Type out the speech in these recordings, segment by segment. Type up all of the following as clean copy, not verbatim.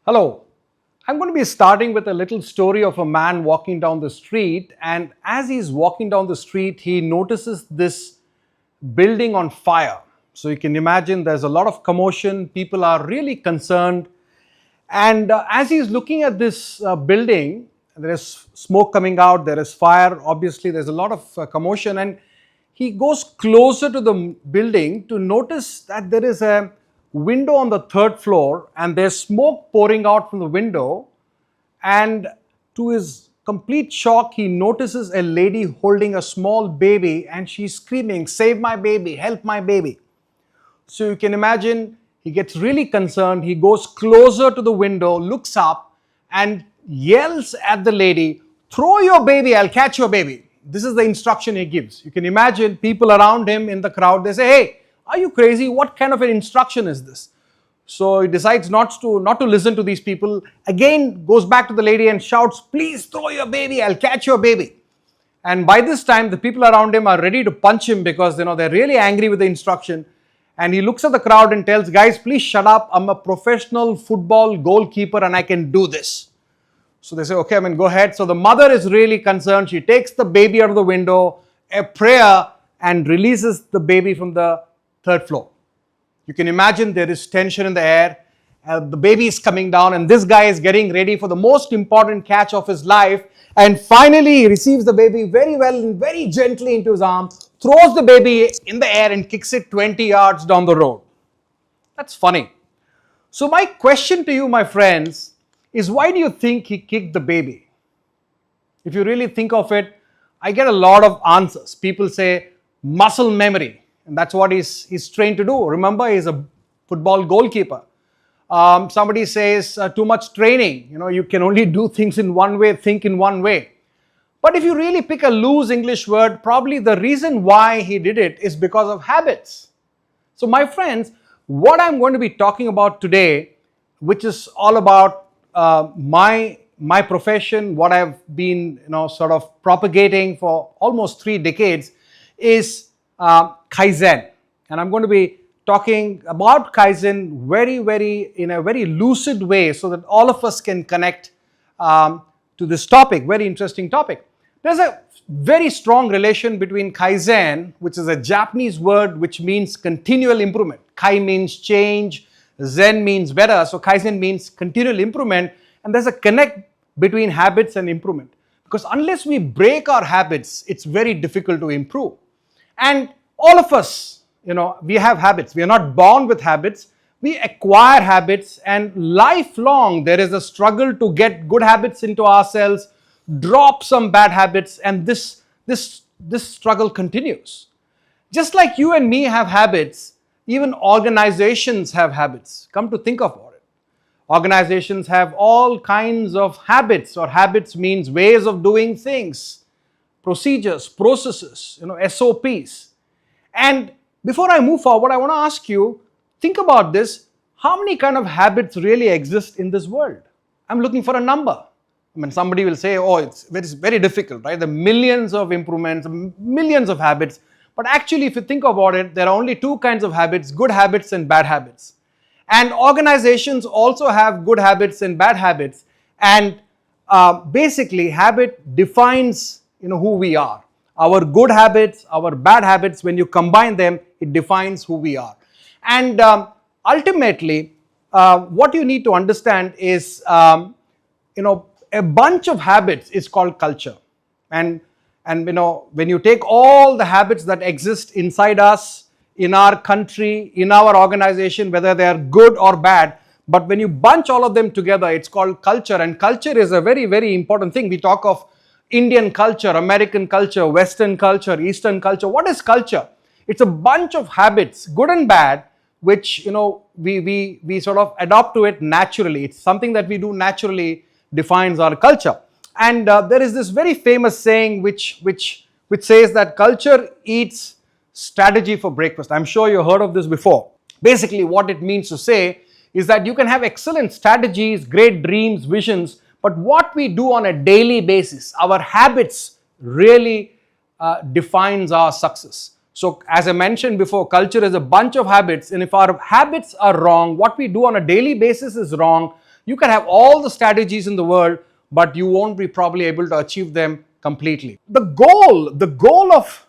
Hello, I'm going to be starting with a little story of a man walking down the street, and as he's walking down the street, he notices this building on fire. So you can imagine there's a lot of commotion, people are really concerned, and as he's looking at this building, there is smoke coming out, there is fire, obviously there's a lot of commotion, and he goes closer to the building to notice that there is a window on the third floor and there's smoke pouring out from the window. And to his complete shock, he notices a lady holding a small baby and she's screaming, "Save my baby, help my baby." So you can imagine he gets really concerned. He goes closer to the window, looks up and yells at the lady, "Throw your baby, I'll catch your baby." This is the instruction he gives. You can imagine people around him in the crowd, they say, "Hey, are you crazy? What kind of an instruction is this?" So he decides not to listen to these people. Again, goes back to the lady and shouts, "Please throw your baby, I'll catch your baby." And by this time, the people around him are ready to punch him because they're really angry with the instruction. And he looks at the crowd and tells, "Guys, please shut up. I'm a professional football goalkeeper and I can do this." So they say, "Okay, go ahead." So the mother is really concerned. She takes the baby out of the window, a prayer, and releases the baby from the third floor. You can imagine there is tension in the air. The baby is coming down and this guy is getting ready for the most important catch of his life. And finally, he receives the baby very well and very gently into his arm, throws the baby in the air and kicks it 20 yards down the road. That's funny. So my question to you, my friends, is why do you think he kicked the baby? If you really think of it, I get a lot of answers. People say muscle memory. And that's what he's trained to do. Remember, he's a football goalkeeper. Somebody says too much training. You can only do things in one way, think in one way. But if you really pick a loose English word, probably the reason why he did it is because of habits. So my friends, what I'm going to be talking about today, which is all about my profession, what I've been sort of propagating for almost 3 decades, is Kaizen. And I'm going to be talking about Kaizen in a very lucid way so that all of us can connect to this topic, very interesting topic. There's a very strong relation between Kaizen, which is a Japanese word which means continual improvement. Kai means change, Zen means better, so Kaizen means continual improvement, and there's a connect between habits and improvement. Because unless we break our habits, it's very difficult to improve. And all of us, we have habits. We are not born with habits. We acquire habits, and lifelong there is a struggle to get good habits into ourselves, drop some bad habits, and this struggle continues. Just like you and me have habits, even organizations have habits. Come to think about it. Organizations have all kinds of habits, or habits means ways of doing things, procedures, processes, SOPs. And before I move forward, I want to ask you, think about this. How many kind of habits really exist in this world? I'm looking for a number. Somebody will say, "Oh, it's very difficult, right? There are millions of improvements, millions of habits." But actually, if you think about it, there are only 2 kinds of habits, good habits and bad habits. And organizations also have good habits and bad habits. And basically, habit defines who we are. Our good habits, our bad habits, when you combine them, it defines who we are. And ultimately, what you need to understand is, a bunch of habits is called culture. And when you take all the habits that exist inside us, in our country, in our organization, whether they are good or bad, but when you bunch all of them together, it's called culture. And culture is a very, very important thing. We talk of Indian culture, American culture, Western culture, Eastern culture. What is culture? It's a bunch of habits, good and bad, which we sort of adopt to it naturally. It's something that we do naturally defines our culture. And there is this very famous saying which says that culture eats strategy for breakfast. I'm sure you heard of this before. Basically, what it means to say is that you can have excellent strategies, great dreams, visions, but what we do on a daily basis, our habits really defines our success. So as I mentioned before, culture is a bunch of habits, and if our habits are wrong, what we do on a daily basis is wrong, You can have all the strategies in the world, but you won't be probably able to achieve them completely. The goal of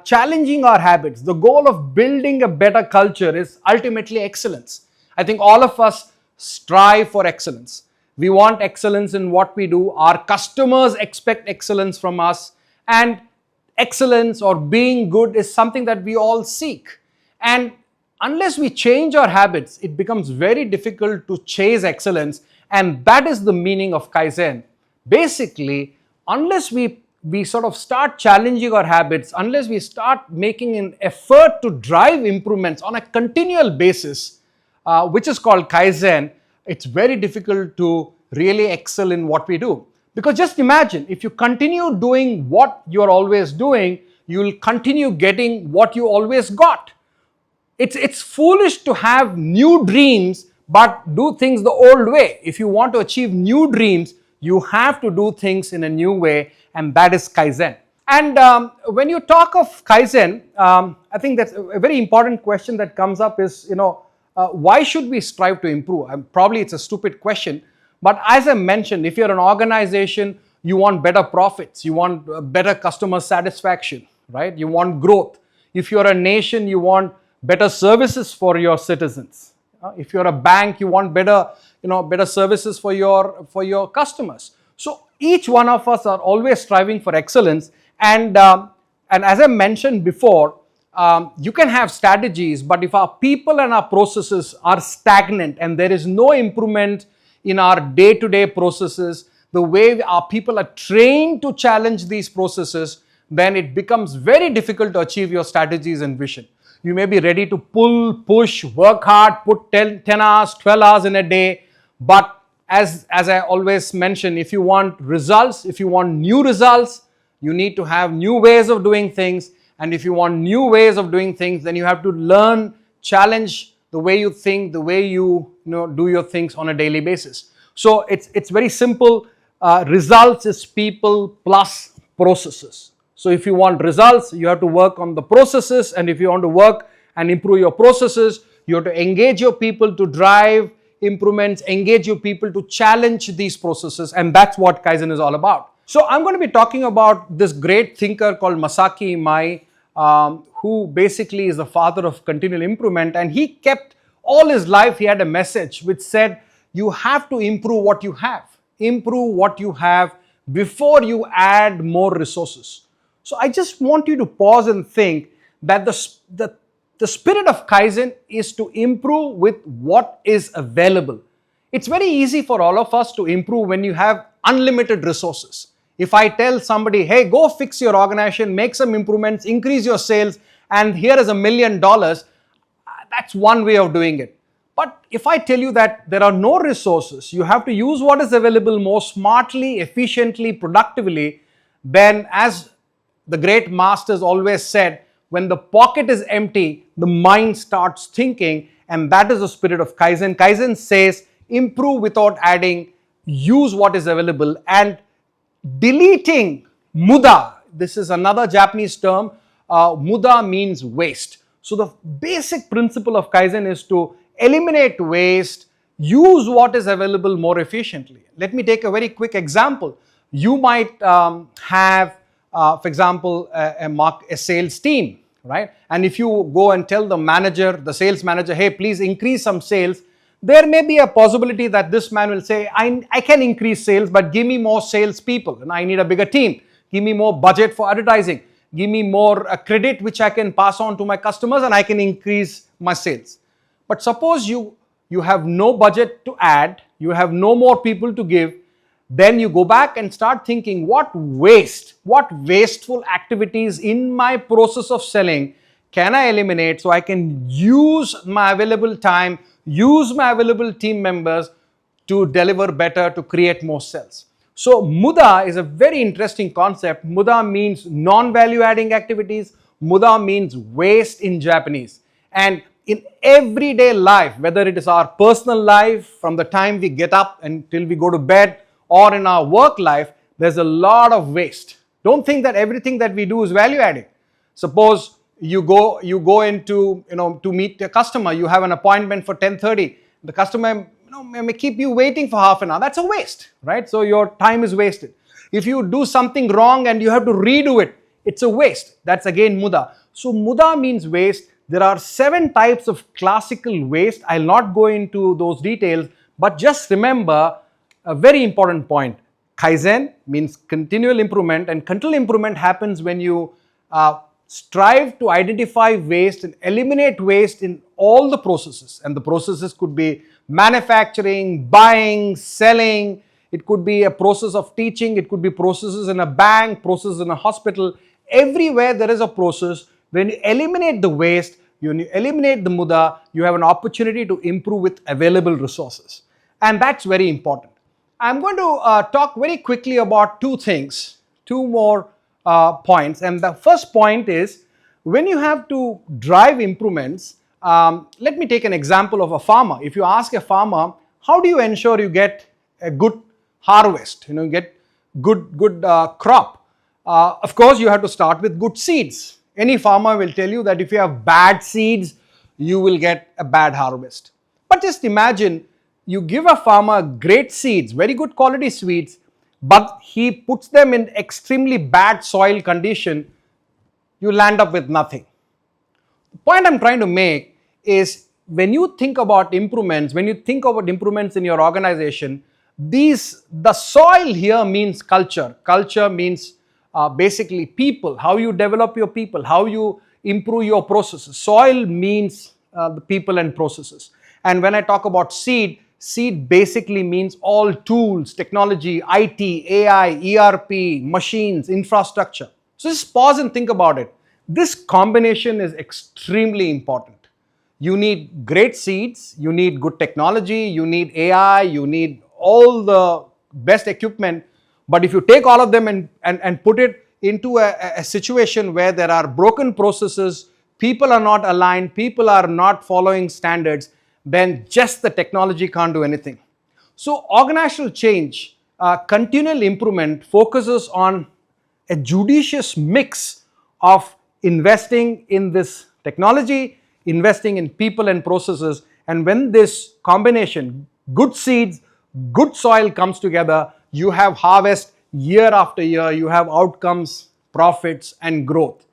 challenging our habits, the goal of building a better culture is ultimately excellence. I think all of us strive for excellence. We want excellence in what we do. Our customers expect excellence from us, and excellence or being good is something that we all seek. And unless we change our habits, it becomes very difficult to chase excellence, and that is the meaning of Kaizen. Basically, unless we sort of start challenging our habits, unless we start making an effort to drive improvements on a continual basis, which is called Kaizen, it's very difficult to really excel in what we do. Because just imagine, if you continue doing what you're always doing, you'll continue getting what you always got. It's foolish to have new dreams but do things the old way. If you want to achieve new dreams, you have to do things in a new way, and that is Kaizen. And when you talk of Kaizen, I think that's a very important question that comes up is, why should we strive to improve? Probably it's a stupid question, but as I mentioned, if you're an organization, you want better profits, you want better customer satisfaction, right? You want growth. If you're a nation, you want better services for your citizens. If you're a bank, you want better services for your customers. So each one of us are always striving for excellence, and as I mentioned before, you can have strategies, but if our people and our processes are stagnant and there is no improvement in our day-to-day processes, the way our people are trained to challenge these processes, then it becomes very difficult to achieve your strategies and vision. You may be ready to pull, push, work hard, put 10 hours, 12 hours in a day, but as I always mention, if you want results, if you want new results, you need to have new ways of doing things. And if you want new ways of doing things, then you have to learn, challenge the way you think, the way you do your things on a daily basis. So it's very simple. Results is people plus processes. So if you want results, you have to work on the processes. And if you want to work and improve your processes, you have to engage your people to drive improvements, engage your people to challenge these processes. And that's what Kaizen is all about. So I'm going to be talking about this great thinker called Masaki Imai, who basically is the father of continual improvement. And he kept all his life, he had a message which said, you have to improve what you have. Improve what you have before you add more resources. So I just want you to pause and think that the spirit of Kaizen is to improve with what is available. It's very easy for all of us to improve when you have unlimited resources. If I tell somebody, hey, go fix your organization, make some improvements, increase your sales, and here is $1 million, that's one way of doing it. But if I tell you that there are no resources, you have to use what is available more smartly, efficiently, productively, then as the great masters always said, when the pocket is empty, the mind starts thinking, and that is the spirit of Kaizen. Kaizen says, improve without adding, use what is available, and deleting muda. This is another Japanese term. Muda means waste. So the basic principle of Kaizen is to eliminate waste, use what is available more efficiently. Let me take a very quick example. You might have, for example, a sales team, right? And if you go and tell the sales manager, hey, please increase some sales, there may be a possibility that this man will say, I can increase sales, but give me more sales people and I need a bigger team. Give me more budget for advertising. Give me more credit which I can pass on to my customers and I can increase my sales. But suppose you have no budget to add, you have no more people to give, then you go back and start thinking, what wasteful activities in my process of selling can I eliminate so I can use my available time, use my available team members to deliver better, to create more sales. So muda is a very interesting concept. Muda means non-value adding activities. Muda means waste in Japanese. And in everyday life, whether it is our personal life, from the time we get up until we go to bed, or in our work life, there's a lot of waste. Don't think that everything that we do is value adding. Suppose you go into, to meet a customer, you have an appointment for 10:30. The customer may keep you waiting for half an hour. That's a waste, right? So your time is wasted. If you do something wrong and you have to redo it, it's a waste. That's again muda. So muda means waste. There are 7 types of classical waste. I'll not go into those details, but just remember a very important point. Kaizen means continual improvement, and continual improvement happens when you strive to identify waste and eliminate waste in all the processes. And the processes could be manufacturing, buying, selling. It could be a process of teaching. It could be processes in a bank, processes in a hospital. Everywhere there is a process. When you eliminate the waste, when you eliminate the muda, you have an opportunity to improve with available resources. And that's very important. I'm going to talk very quickly about 2 things, 2 more points. And the first point is, when you have to drive improvements, let me take an example of a farmer. If you ask a farmer, how do you ensure you get a good harvest, get good crop? Of course, you have to start with good seeds. Any farmer will tell you that if you have bad seeds, you will get a bad harvest. But just imagine you give a farmer great seeds, very good quality seeds, but he puts them in extremely bad soil condition, you land up with nothing. The point I'm trying to make is, when you think about improvements, in your organization, the soil here means culture. Culture means basically people, how you develop your people, how you improve your processes. Soil means the people and processes. And when I talk about seed basically means all tools, technology, IT, AI, ERP, machines, infrastructure. So just pause and think about it. This combination is extremely important. You need great seeds, you need good technology, you need AI, you need all the best equipment. But if you take all of them and put it into a situation where there are broken processes, people are not aligned, people are not following standards, then just the technology can't do anything. So organizational change, continual improvement focuses on a judicious mix of investing in this technology, investing in people and processes. And when this combination, good seeds, good soil comes together, you have harvest year after year, you have outcomes, profits and growth.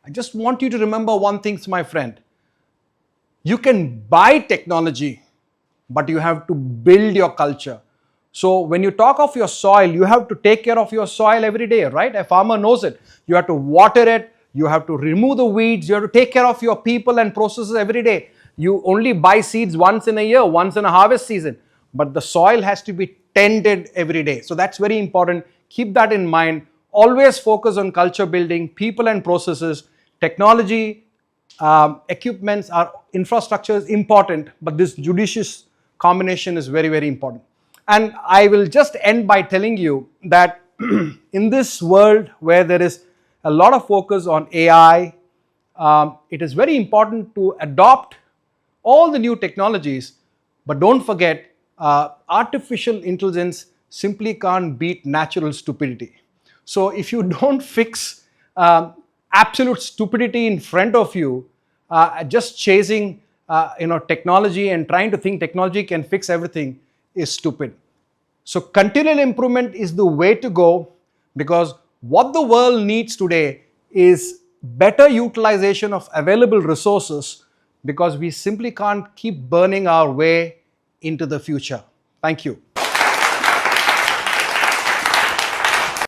I just want you to remember one thing, my friend. You can buy technology, but you have to build your culture. So when you talk of your soil, you have to take care of your soil every day, right? A farmer knows it. You have to water it, you have to remove the weeds, you have to take care of your people and processes every day. You only buy seeds once in a year, once in a harvest season, but the soil has to be tended every day. So that's very important. Keep that in mind. Always focus on culture building, people and processes. Technology, equipments, infrastructure is important, but this judicious combination is very, very important. And I will just end by telling you that in this world where there is a lot of focus on AI, it is very important to adopt all the new technologies, but don't forget, artificial intelligence simply can't beat natural stupidity. So if you don't fix absolute stupidity in front of you, just chasing technology and trying to think technology can fix everything is stupid. So continual improvement is the way to go, because what the world needs today is better utilization of available resources, because we simply can't keep burning our way into the future. Thank you.